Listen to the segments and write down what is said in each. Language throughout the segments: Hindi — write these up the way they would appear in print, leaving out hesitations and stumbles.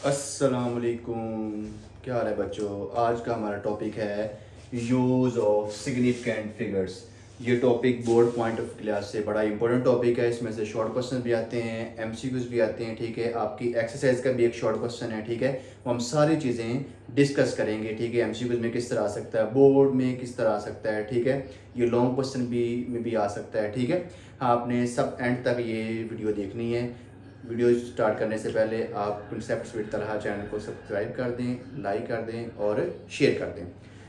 अस्सलामुअलैकुम। क्या हाल है बच्चों। आज का हमारा टॉपिक है यूज़ ऑफ सिग्निफिकेंट फिगर्स। ये topic board point of class से बड़ा इंपॉर्टेंट टॉपिक है। इसमें से शॉर्ट क्वेश्चन भी आते हैं, एमसीक्यूज भी आते हैं। ठीक है, आपकी एक्सरसाइज का भी एक शॉर्ट क्वेश्चन है। ठीक है, वो हम सारी चीज़ें डिस्कस करेंगे। ठीक है, एमसीक्यूज में किस तरह आ सकता है, बोर्ड में किस तरह आ सकता है। ठीक है, ये लॉन्ग क्वेश्चन भी में भी आ सकता है। ठीक है, आपने सब एंड तक ये वीडियो देखनी है। वीडियो स्टार्ट करने से पहले आप कंसेप्ट स्वीट तरह चैनल को सब्सक्राइब कर दें, लाइक कर दें और शेयर कर दें।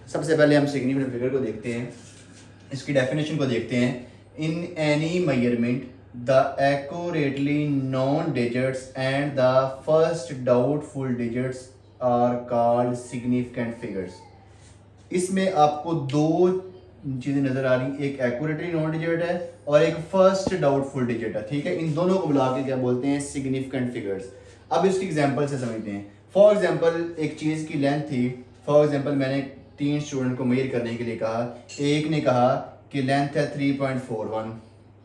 सबसे पहले हम सिग्निफिकेंट फिगर को देखते हैं, इसकी डेफिनेशन को देखते हैं। In any measurement the accurately known digits and the first doubtful digits are called significant figures. इसमें आपको दो चीज़ें नज़र आ रही, एक एक्यूरेटली नॉन डिजिट है और एक फर्स्ट डाउटफुल डिजिट है। ठीक है, इन दोनों को मिला के क्या बोलते हैं, सिग्निफिकेंट फिगर्स। अब इसकी एग्जांपल से समझते हैं। फॉर एग्जांपल एक चीज़ की लेंथ थी। फॉर एग्जांपल मैंने 3 स्टूडेंट को मेजर करने के लिए कहा। एक ने कहा कि लेंथ है 3.41,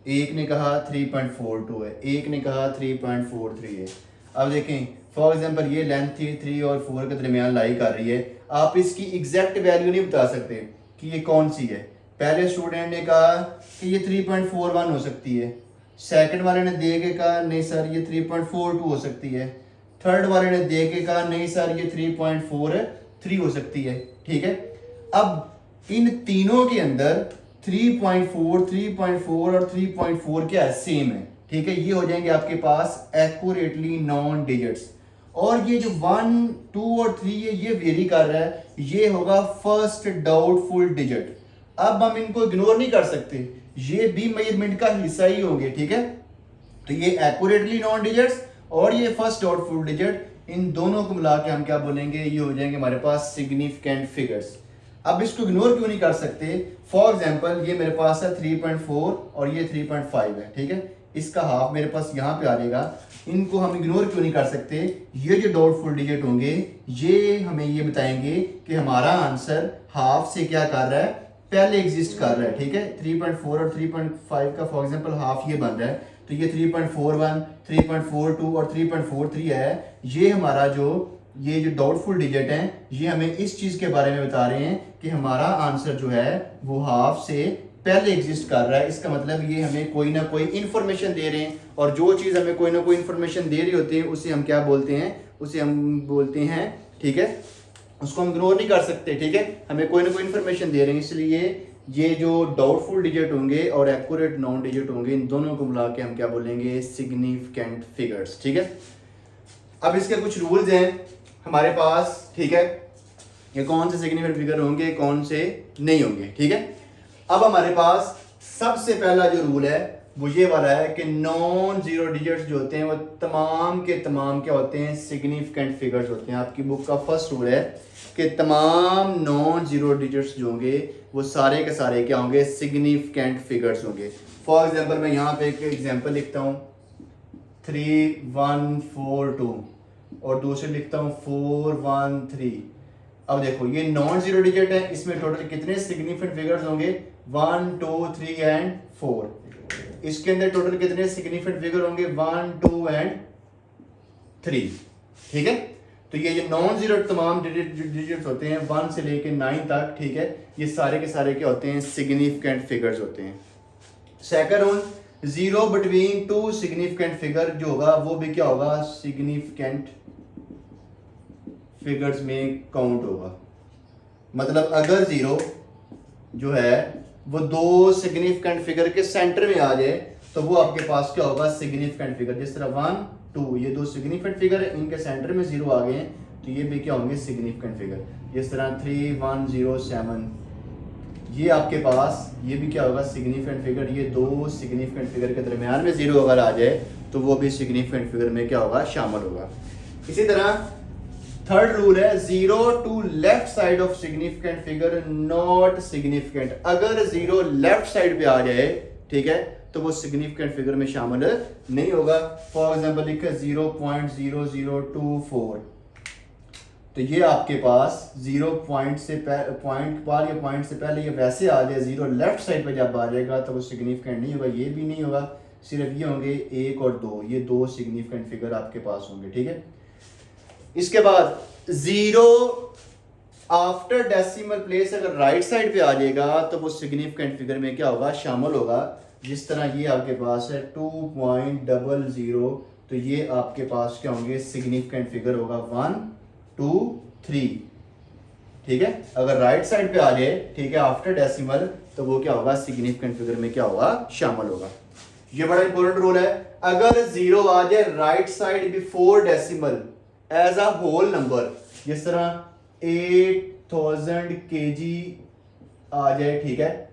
एक ने कहा 3.42 है, एक ने कहा 3.43 है। अब देखें, फॉर एग्जांपल ये लेंथ थी 3 और 4 के दरमियान लाई कर रही है। आप इसकी एग्जैक्ट वैल्यू नहीं बता सकते कि ये कौन सी है। पहले स्टूडेंट ने कहा कि ये 3.41 हो सकती है, सेकंड वाले ने दे के कहा नहीं सर ये 3.42 हो सकती है, थर्ड वाले ने दे के कहा नहीं सर ये 3.43 हो सकती है। ठीक है, अब इन तीनों के अंदर 3.4, 3.4 और 3.4 क्या है, सेम है। ठीक है, ये हो जाएंगे आपके पास एक्यूरेटली नॉन डिजिट्स। और ये जो 1, 2 और 3 है ये वेरी कर रहा है, ये होगा फर्स्ट डाउटफुल डिजिट। अब हम इनको इग्नोर नहीं कर सकते, ये भी मेजरमेंट का हिस्सा ही होंगे। ठीक है, तो ये एक्यूरेटली नॉन डिजिट्स और ये फर्स्ट डाउटफुल डिजिट, इन दोनों को मिला के हम क्या बोलेंगे, ये हो जाएंगे हमारे पास सिग्निफिकेंट फिगर्स। अब इसको इग्नोर क्यों नहीं कर सकते। फॉर एग्जांपल ये मेरे पास है 3.4 और ये 3.5 है। ठीक है, इसका हाफ मेरे पास यहाँ पे आ जाएगा। इनको हम इग्नोर क्यों नहीं कर सकते, ये जो डाउटफुल डिजिट होंगे ये हमें ये बताएंगे कि हमारा आंसर हाफ से क्या कर रहा है, पहले एग्जिस्ट कर रहा है। ठीक है, 3.4 और 3.5 का फॉर एग्जांपल हाफ ये बन रहा है, तो ये 3.41, 3.42 और 3.43 है। ये हमारा ये जो डाउटफुल डिजिट है ये हमें इस चीज के बारे में बता रहे हैं कि हमारा आंसर जो है वो हाफ से पहले एग्जिस्ट कर रहा है। इसका मतलब ये हमें कोई ना कोई इंफॉर्मेशन दे रहे हैं, और जो चीज़ हमें कोई ना कोई इंफॉर्मेशन दे रही होती है उसे हम क्या बोलते हैं, उसे हम बोलते हैं, ठीक है, उसको हम इग्नोर नहीं कर सकते। ठीक है, हमें कोई ना कोई इंफॉर्मेशन दे रहे हैं, इसलिए ये जो डाउटफुल डिजिट होंगे और एक्यूरेट नॉन डिजिट होंगे, इन दोनों को मिला के हम क्या बोलेंगे, सिग्निफिकेंट फिगर्स। ठीक है, अब इसके कुछ रूल्स हैं हमारे पास। ठीक है, ये कौन से सिग्निफिकेंट फिगर होंगे, कौन से नहीं होंगे। ठीक है, अब हमारे पास सबसे पहला जो रूल है वो ये वाला है कि नॉन जीरो डिजिट्स जो होते हैं वो तमाम के तमाम क्या होते हैं, सिग्निफिकेंट फिगर्स होते हैं। आपकी बुक का फर्स्ट रूल है कि तमाम नॉन जीरो डिजिट्स जो होंगे वो सारे के सारे क्या होंगे, सिग्निफिकेंट फिगर्स होंगे। फॉर एग्जांपल मैं यहाँ पे एक एग्जांपल लिखता हूँ 3142 और दूसरे लिखता हूँ 413। अब देखो ये नॉन जीरो डिजिट है, इसमें टोटल कितने सिग्निफिकेंट फिगर्स होंगे, 1, 2, 3 एंड 4। इसके अंदर टोटल कितने सिग्निफिकेंट फिगर होंगे, 1, 2 एंड 3। ठीक है, तो ये जो नॉन जीरो तमाम डिजिट्स होते हैं 1 से लेके 9 तक, ठीक है, ये सारे के सारे क्या होते हैं, सिग्निफिकेंट फिगर्स होते हैं। Second rule, zero between two significant figure जो होगा वो भी क्या होगा, सिग्निफिकेंट फिगर्स में काउंट होगा। मतलब अगर जीरो जो है वो दो सिग्निफिकेंट फिगर के सेंटर में आ जाए तो वो आपके पास क्या होगा, सिग्निफिकेंट फिगर। जिस तरह 1, 2 ये दो सिग्निफिकेंट फिगर है, इनके सेंटर में जीरो आ गए हैं तो ये भी क्या होंगे, सिग्निफिकेंट फिगर। जिस तरह 3, 1, 0, 7 ये आपके पास ये भी क्या होगा, सिग्निफिकेंट फिगर। ये दो सिग्निफिकेंट फिगर के दरमियान में जीरो अगर आ जाए तो वो भी सिग्निफिकेंट फिगर में क्या होगा, शामिल होगा। इसी तरह थर्ड रूल है, zero to left side of significant figure not significant. अगर जीरो लेफ्ट साइड पे आ जाए, ठीक है, तो वो सिग्निफिकेंट फिगर में शामिल नहीं होगा। फॉर एग्जांपल लिखा 0.0024, तो ये आपके पास 0 पॉइंट से पॉइंट पार या पॉइंट से पहले ये वैसे आ जाए, जीरो लेफ्ट साइड पे जब आ जाएगा तो वो सिग्निफिकेंट नहीं होगा, ये भी नहीं होगा, सिर्फ ये होंगे 1 और 2, ये दो सिग्निफिकेंट फिगर आपके पास होंगे। ठीक है, इसके बाद 0 आफ्टर डेसिमल प्लेस अगर राइट साइड पे आ जाएगा तो वो सिग्निफिकेंट फिगर में क्या होगा, शामिल होगा। जिस तरह ये आपके पास है 2.00, तो ये आपके पास क्या होंगे, सिग्निफिकेंट फिगर होगा 1 2 3। ठीक है, अगर राइट साइड पे आ जाए, ठीक है, आफ्टर डेसिमल, तो वो क्या होगा, सिग्निफिकेंट फिगर में क्या होगा, शामिल होगा। ये बड़ा इंपॉर्टेंट रूल है। अगर 0 आ जाए right side before decimal as a whole number, जिस तरह 8000 kg आ जाए, ठीक है,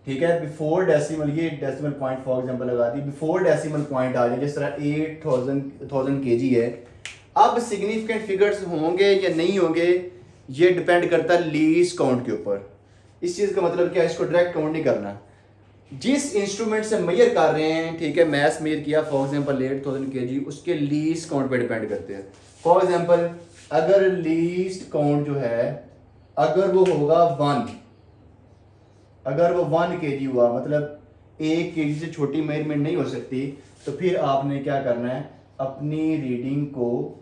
ठीक है, बिफोर डेसिमल, ये डेसिमल पॉइंट फॉर एग्जांपल लगा दी, बिफोर डेसिमल पॉइंट आ जाए, जिस तरह 8000 kg है। अब सिग्निफिकेंट फिगर्स होंगे या नहीं होंगे, ये डिपेंड करता है लीस्ट काउंट के ऊपर। इस चीज का मतलब क्या है, इसको डायरेक्ट काउंट नहीं करना, जिस इंस्ट्रूमेंट से मेजर कर रहे हैं, ठीक है, मैथ्स मेजर किया फॉर एग्जांपल 8000 kg, उसके लीस्ट काउंट पे डिपेंड करते हैं। फॉर एग्जांपल अगर लीस्ट काउंट जो है, अगर वो होगा 1, अगर वो 1 kg हुआ, मतलब 1 kg से छोटी मेजरमेंट नहीं हो सकती, तो फिर आपने क्या करना है, अपनी रीडिंग को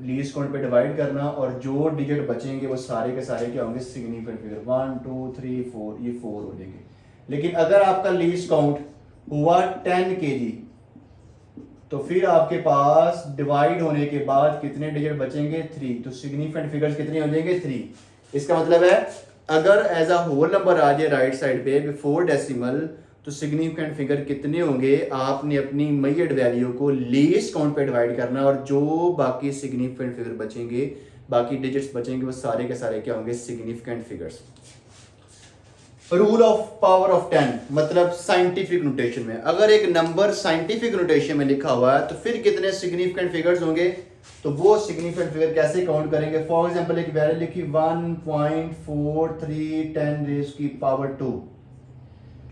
लीस्ट काउंट पे डिवाइड करना, और जो डिजिट बचेंगे वो सारे के सारे क्या होंगे, सिग्निफिकेंट फिगर 1 2 3 4, ये 4 हो जाएंगे। लेकिन अगर आपका लीस्ट काउंट हुआ 10 kg, तो फिर आपके पास डिवाइड होने के बाद कितने डिजिट बचेंगे, 3, तो सिग्निफिकेंट फिगर्स कितने हो जाएंगे, 3। इसका मतलब है अगर एज अ होल नंबर आ जाए राइट साइड पे बिफोर डेसिमल, तो सिग्निफिकेंट फिगर कितने होंगे, आपने अपनी मेजर्ड वैल्यू को लीस्ट काउंट पे डिवाइड करना, और जो बाकी सिग्निफिकेंट फिगर बचेंगे, बाकी डिजिट्स बचेंगे, वो सारे के सारे क्या होंगे, significant figures. Rule of power of 10 मतलब साइंटिफिक नोटेशन में, अगर एक नंबर साइंटिफिक नोटेशन में लिखा हुआ है, तो फिर कितने सिग्निफिकेंट फिगर्स होंगे, तो वो सिग्निफिकेंट फिगर कैसे काउंट करेंगे। फॉर एग्जांपल एक वैल्यू लिखी 1.4310⁻²।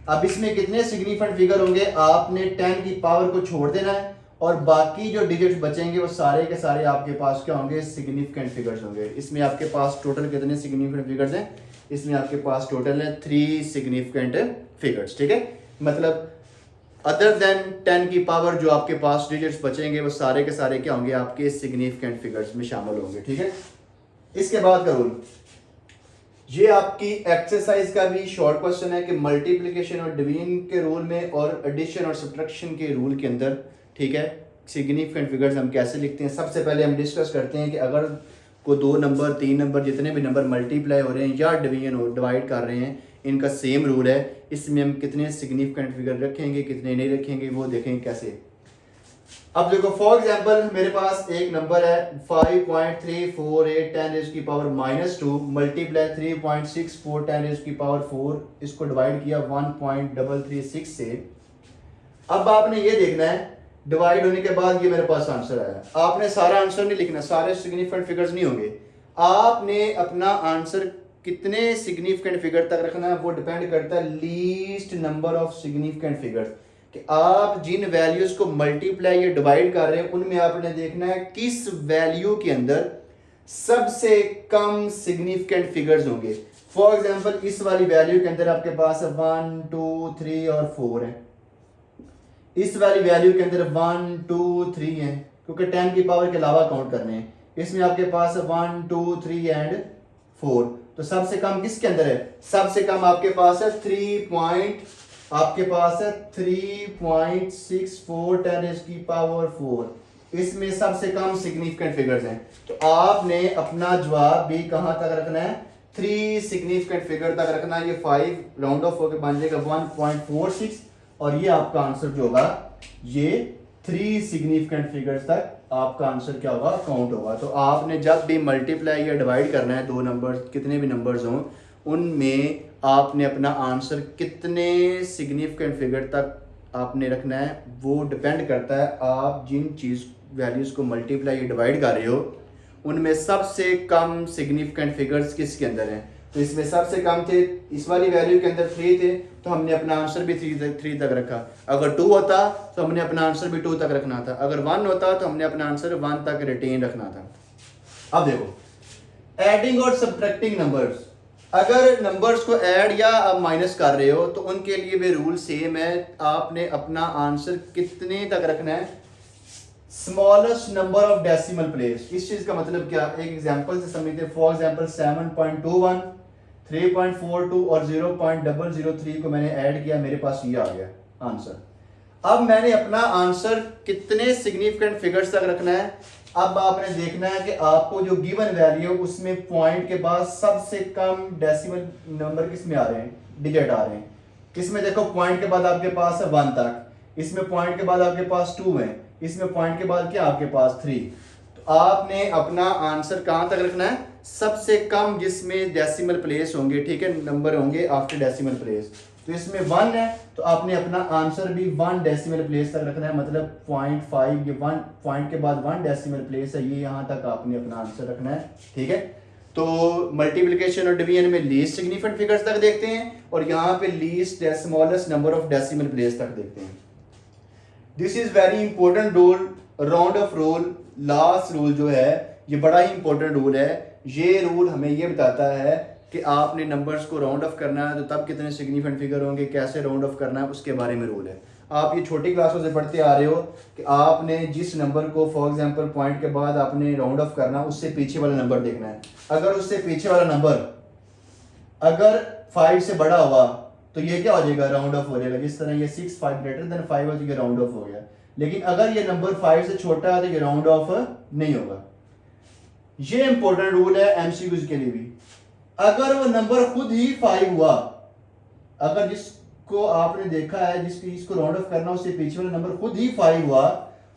अब इसमें कितने सिग्निफिकेंट फिगर होंगे, आपने 10 की पावर को छोड़ देना है, और बाकी जो डिजिट्स बचेंगे वो सारे के सारे आपके पास क्या होंगे, सिग्निफिकेंट फिगर्स होंगे। इसमें आपके पास टोटल कितने सिग्निफिकेंट फिगर्स हैं, इसमें आपके पास टोटल है 3 सिग्निफिकेंट फिगर्स। ठीक है, मतलब अदर देन 10 की पावर जो आपके पास डिजिट्स बचेंगे वो सारे के सारे क्या होंगे, आपके सिग्निफिकेंट फिगर्स में शामिल होंगे। ठीक है, इसके बाद का रूल, ये आपकी एक्सरसाइज का भी शॉर्ट क्वेश्चन है कि मल्टीप्लिकेशन और डिवीजन के रूल में और एडिशन और सब्ट्रैक्शन के रूल के अंदर, ठीक है, सिग्निफिकेंट फिगर्स हम कैसे लिखते हैं। सबसे पहले हम डिस्कस करते हैं कि अगर को 2 नंबर 3 नंबर जितने भी नंबर मल्टीप्लाई हो रहे हैं या डिवीजन हो डिवाइड कर रहे हैं, इनका सेम रूल है, इसमें हम कितने सिग्निफिकेंट फिगर रखेंगे कितने नहीं रखेंगे वो देखेंगे कैसे। अब देखो फॉर एग्जांपल मेरे पास एक नंबर है 5.34810⁻² मल्टीप्लाई 3.6410⁻4, इसको डिवाइड किया 1.336 से। अब आपने ये देखना है डिवाइड होने के बाद ये मेरे पास आंसर आया, आपने सारा आंसर नहीं लिखना, सारे सिग्निफिकेंट फिगर्स नहीं होंगे, आपने अपना आंसर कितने सिग्निफिकेंट फिगर तक रखना है वो डिपेंड करता है least number of significant figures, कि आप जिन वैल्यूज को मल्टीप्लाई या डिवाइड कर रहे हैं उनमें आपने देखना है किस वैल्यू के अंदर सबसे कम सिग्निफिकेंट फिगर्स होंगे। फॉर एग्जांपल इस वाली वैल्यू के अंदर आपके पास 1 2 3 और 4 है, इस वाली वैल्यू के अंदर 1 2 3 है क्योंकि 10 की पावर के अलावा काउंट करने हैं, इसमें आपके पास 1 2 3 एंड 4, तो सबसे कम किसके अंदर है, सबसे कम आपके पास है 3.6410⁻4, इसमें सबसे कम सिग्निफिकेंट फिगर्स हैं। तो आपने अपना जवाब भी कहां तक रखना है, 3 सिग्निफिकेंट फिगर तक रखना है। ये 5 राउंड ऑफ होकर बन जाएगा 1.46, और ये आपका आंसर जो होगा ये 3 सिग्निफिकेंट फिगर्स तक आपका आंसर क्या होगा, काउंट होगा। तो आपने जब भी मल्टीप्लाई या डिवाइड करना है 2 नंबर कितने भी नंबर्स हों उनमें आपने अपना आंसर कितने सिग्निफिकेंट फिगर तक आपने रखना है वो डिपेंड करता है आप जिन चीज़ वैल्यूज को मल्टीप्लाई या डिवाइड कर रहे हो उनमें सबसे कम सिग्निफिकेंट फिगर्स किसके अंदर हैं। तो इसमें सबसे कम थे, इस वाली वैल्यू के अंदर 3 थे, तो हमने अपना आंसर भी 3 तक रखा। अगर 2 होता तो हमने अपना आंसर भी 2 तक रखना था, अगर 1 होता तो हमने अपना आंसर 1 तक रिटेन रखना था। अब देखो एडिंग और सब्ट्रैक्टिंग नंबर्स, अगर नंबर्स को ऐड या माइनस कर रहे हो तो उनके लिए भी रूल सेम है, आपने अपना आंसर कितने तक रखना है, smallest number of decimal place. इस चीज का मतलब क्या, एक एग्जांपल से समझते हैं। फॉर एग्जांपल 7.21, 3.42 और 0.003 को मैंने ऐड किया, मेरे पास ये आ गया आंसर। अब मैंने अपना आंसर कितने सिग्निफिकेंट फिगर्स तक रखना है। अब आपने देखना है कि आपको जो गिवन वैल्यू उसमें पॉइंट के बाद सबसे कम डेसिमल नंबर किस में आ रहे हैं, डिजिट आ रहे हैं। इसमें देखो पॉइंट के बाद आपके पास है 1 तक, इसमें पॉइंट के बाद आपके पास 2 है, इसमें पॉइंट के बाद क्या आपके पास 3। तो आपने अपना आंसर कहां तक रखना है, सबसे कम जिसमें डेसिमल प्लेस होंगे, ठीक है, नंबर होंगे आफ्टर डेसिमल प्लेस। तो इसमें 1 है तो आपने अपना आंसर भी 1 डेसिमल प्लेस तक रखना है, मतलब 0.5, ये 1 पॉइंट के बाद 1 डेसिमल प्लेस है, ये यहां तक आपने अपना आंसर रखना है, ठीक है। तो मल्टीप्लिकेशन और डिवीजन में लीस्ट सिग्निफिकेंट फिगर्स तक देखते हैं और यहाँ पे least smallest number of decimal place तक देखते हैं। This is very important rule, round of rule, last rule जो है ये बड़ा ही इंपॉर्टेंट रूल है। ये रूल हमें ये बताता है कि आपने नंबर्स को राउंड ऑफ करना है तो तब कितने सिग्निफिकेंट फिगर होंगे, कैसे राउंड ऑफ करना है, उसके बारे में रूल है। आप ये छोटी क्लासों से पढ़ते आ रहे हो कि आपने जिस नंबर को फॉर एग्जांपल पॉइंट के बाद आपने राउंड ऑफ करना, उससे पीछे वाला नंबर देखना है। अगर उससे पीछे वाला नंबर अगर 5 से बड़ा हुआ तो ये क्या हो जाएगा, राउंड ऑफ हो जाएगा। जिस तरह ये 6, 5 ग्रेटर देन 5 है तो ये राउंड ऑफ हो गया। लेकिन अगर ये नंबर 5 से छोटा है तो ये राउंड ऑफ नहीं होगा। ये इंपॉर्टेंट रूल है एमसीक्यूज के लिए भी। अगर वो नंबर खुद ही 5 हुआ, अगर जिसको आपने देखा है जिसकी इसको राउंड ऑफ करना उससे पीछे वाला नंबर खुद ही 5 हुआ,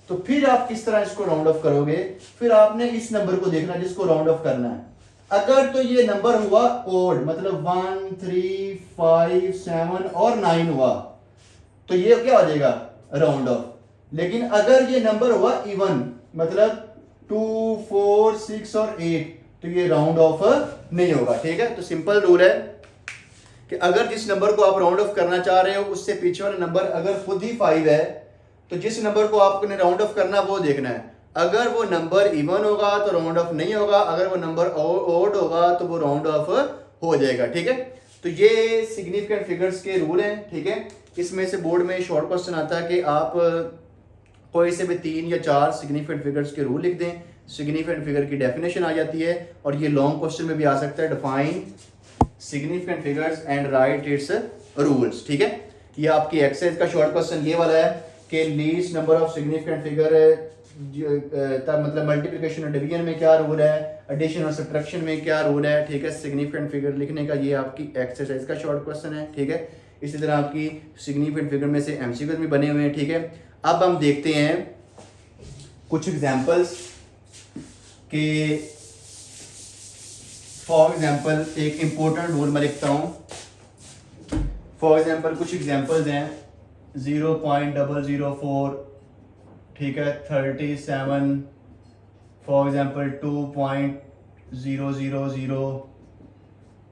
तो फिर आप किस तरह इसको राउंड ऑफ करोगे, फिर आपने इस नंबर को देखना जिसको राउंड ऑफ करना है। अगर तो ये नंबर हुआ ओड, मतलब 1, 3, 5, 7 और 9 हुआ तो ये क्या हो जाएगा, राउंड ऑफ। लेकिन अगर ये नंबर हुआ इवन, मतलब 2, 4, 6 और 8 तो ये राउंड ऑफ नहीं होगा, ठीक है। तो सिंपल रूल है कि अगर जिस नंबर को आप राउंड ऑफ करना चाह रहे हो उससे पीछे वाला नंबर अगर खुद ही 5 है तो जिस नंबर को आपने राउंड ऑफ करना वो देखना है। अगर वो नंबर इवन होगा तो राउंड ऑफ नहीं होगा, अगर वो नंबर ओड होगा तो वो राउंड ऑफ हो जाएगा, ठीक है। तो ये सिग्निफिकेंट फिगर्स के रूल हैं, ठीक है। इसमें से बोर्ड में शॉर्ट क्वेश्चन आता है कि आप कोई से भी 3 या 4 सिग्निफिकेंट फिगर्स के रूल लिख दें, सिग्निफिकेंट फिगर की डेफिनेशन आ जाती है। और ये लॉन्ग क्वेश्चन में भी आ सकता है, define significant figures and right it's rules, ठीक है। ये आपकी एक्सरसाइज का शॉर्ट क्वेश्चन ये वाला है कि least number of significant figure, मतलब मल्टीप्लिकेशन और डिवीजन में क्या रूल है, एडिशन और सब्ट्रैक्शन में क्या रूल है, ठीक है। सिग्निफिकेंट फिगर लिखने का ये आपकी एक्सरसाइज का शॉर्ट क्वेश्चन है, ठीक है। इसी तरह आपकी सिग्निफिकेंट फिगर में से एमसीक्यूज भी बने हुए हैं, ठीक है। अब हम देखते हैं कुछ एग्जांपल्स कि फॉर एग्जांपल एक इंपॉर्टेंट रूल मैं लिखता हूं। फॉर एग्जांपल कुछ एग्जांपल्स हैं 0.004, ठीक है, 37, फॉर एग्जांपल 2.000,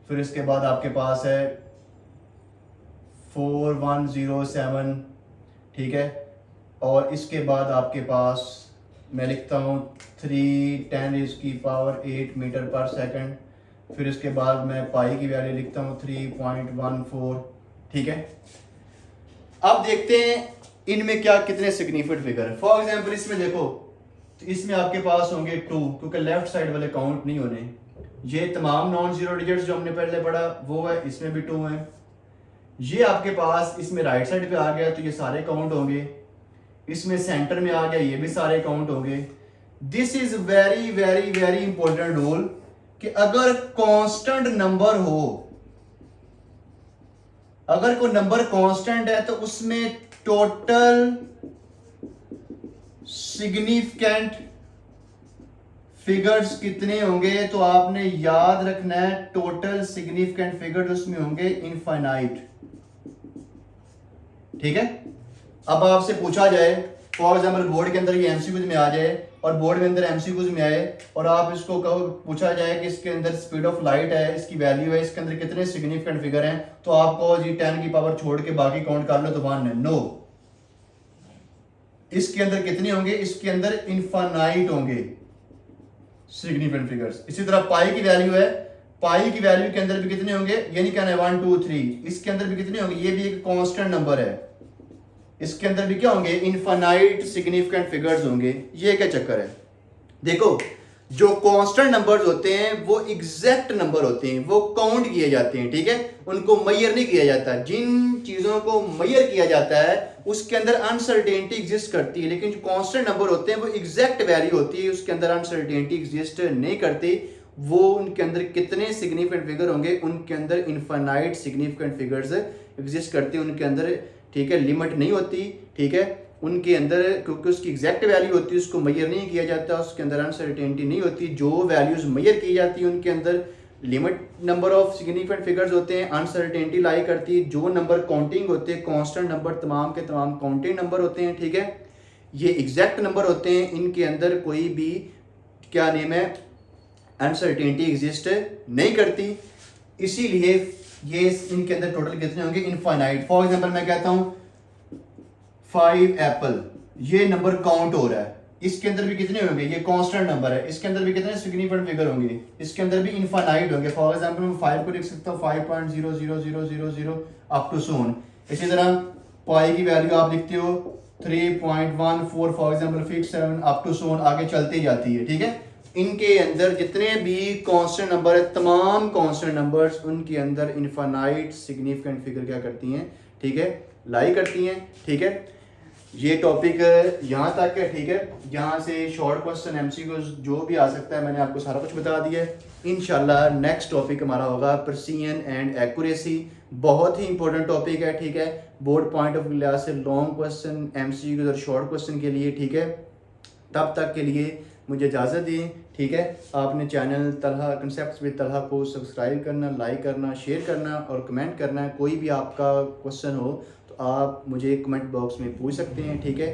फिर इसके बाद आपके पास है 4107, ठीक है। और इसके बाद आपके पास मैं लिखता हूँ 3×10⁸ मीटर पर सेकंड, फिर इसके बाद मैं पाई की वैल्यू लिखता हूँ 3.14, ठीक है। अब देखते हैं इनमें क्या कितने सिग्निफिकेंट फिगर है। फॉर एग्जांपल इसमें देखो तो इसमें आपके पास होंगे 2, क्योंकि लेफ्ट साइड वाले काउंट नहीं होने। ये तमाम नॉन जीरो डिजिट्स जो हमने पहले पढ़ा वो है, इसमें भी 2 है। ये आपके पास इसमें राइट साइड पे आ गया तो ये सारे काउंट होंगे, इसमें सेंटर में आ गया ये भी सारे काउंट होंगे। This is very very very important rule कि अगर कांस्टेंट नंबर हो, अगर कोई नंबर कांस्टेंट है तो उसमें टोटल सिग्निफिकेंट फिगर्स कितने होंगे, तो आपने याद रखना है टोटल सिग्निफिकेंट फिगर्स उसमें होंगे इनफाइनाइट, ठीक है। अब आपसे पूछा जाए फॉर एग्जाम्पल बोर्ड के अंदर ये एमसीक्यूज में आ जाए और बोर्ड में अंदर एमसीक्यूज में आए और आप इसको पूछा जाए कि इसके अंदर स्पीड ऑफ लाइट है, इसकी वैल्यू है, इसके अंदर कितने सिग्निफिकेंट फिगर हैं, तो आपको जी 10 की पावर छोड़ के बाकी काउंट कर लो तो 1 है। नो, इसके अंदर कितने होंगे, इसके अंदर इनफाइनाइट होंगे सिग्निफिकेंट फिगर्स। इसी तरह पाई की वैल्यू है, पाई की वैल्यू के अंदर भी कितने होंगे, ये नहीं कहना है 1 2 3, इसके अंदर भी कितने होंगे, ये भी एक कांस्टेंट नंबर है, इसके अंदर भी क्या होंगे, इनफाइनाइट सिग्निफिकेंट फिगर्स होंगे। ये क्या चक्कर है, देखो जो कांस्टेंट नंबर्स होते हैं वो एग्जैक्ट नंबर होते हैं, वो काउंट किए जाते हैं, ठीक है, उनको मैयर नहीं किया जाता। जिन चीज़ों को मैयर किया जाता है उसके अंदर अनसर्टेनिटी एग्जिस्ट करती है, लेकिन जो कांस्टेंट नंबर होते हैं वो एग्जैक्ट वैल्यू होती है, उसके अंदर अनसर्टेनिटी एग्जिस्ट नहीं करती। वो उनके अंदर कितने सिग्निफिकेंट फिगर होंगे, उनके अंदर इनफाइनाइट सिग्निफिकेंट फिगर्स एग्जिस्ट करते हैं उनके अंदर, ठीक है, लिमिट नहीं होती, ठीक है, उनके अंदर, क्योंकि उसकी एग्जैक्ट वैल्यू होती है, उसको मैयर नहीं किया जाता, उसके अंदर अनसर्टेनिटी नहीं होती। जो वैल्यूज मैयर की जाती है उनके अंदर limit number of significant figures होते हैं, अनसर्टेनिटी लाई करती है। जो नंबर काउंटिंग होते हैं, कांस्टेंट नंबर तमाम के तमाम काउंटिंग नंबर होते हैं, ठीक है, ये एग्जैक्ट नंबर होते हैं, इनके अंदर कोई भी क्या नेम है, अनसर्टेनिटी एग्जिस्ट नहीं करती। इसीलिए ये इनके अंदर टोटल कितने होंगे, इनफाइनाइट। फॉर एग्जांपल मैं कहता हूं 5 एप्पल, ये नंबर काउंट हो रहा है, इसके अंदर भी कितने होंगे, ये कांस्टेंट नंबर है, इसके अंदर भी कितने सिग्निफिकेंट फिगर होंगे, इसके अंदर भी इनफाइनाइट होंगे। फॉर एग्जांपल मैं 5 को लिख सकता हूँ 5.00000 अप टू सोन। इसी तरह पाई की वैल्यू आप लिखते हो 3.14 फॉर एग्जांपल, फिर 7 अप टू सोन, आगे चलती जाती है, ठीक है। इनके अंदर जितने भी कांस्टेंट नंबर है, तमाम कांस्टेंट नंबर्स, उनके अंदर इनफाइनाइट सिग्निफिकेंट फिगर क्या करती हैं, ठीक है, लाई करती हैं, ठीक है। ये टॉपिक यहाँ तक है, ठीक है, यहाँ से शॉर्ट क्वेश्चन एमसीक्यू जो भी आ सकता है मैंने आपको सारा कुछ बता दिया है। इंशाल्लाह नेक्स्ट टॉपिक हमारा होगा प्रिसीजन एंड एक्यूरेसी, बहुत ही इंपॉर्टेंट टॉपिक है, ठीक है, बोर्ड पॉइंट ऑफ व्यू से लॉन्ग क्वेश्चन एमसीक्यू और शॉर्ट क्वेश्चन के लिए, ठीक है। तब तक के लिए मुझे इजाज़त दें, ठीक है। आपने channel Talha concepts with Talha को सब्सक्राइब करना, लाइक करना, शेयर करना और कमेंट करना। कोई भी आपका क्वेश्चन हो तो आप मुझे कमेंट बॉक्स में पूछ सकते हैं, ठीक है।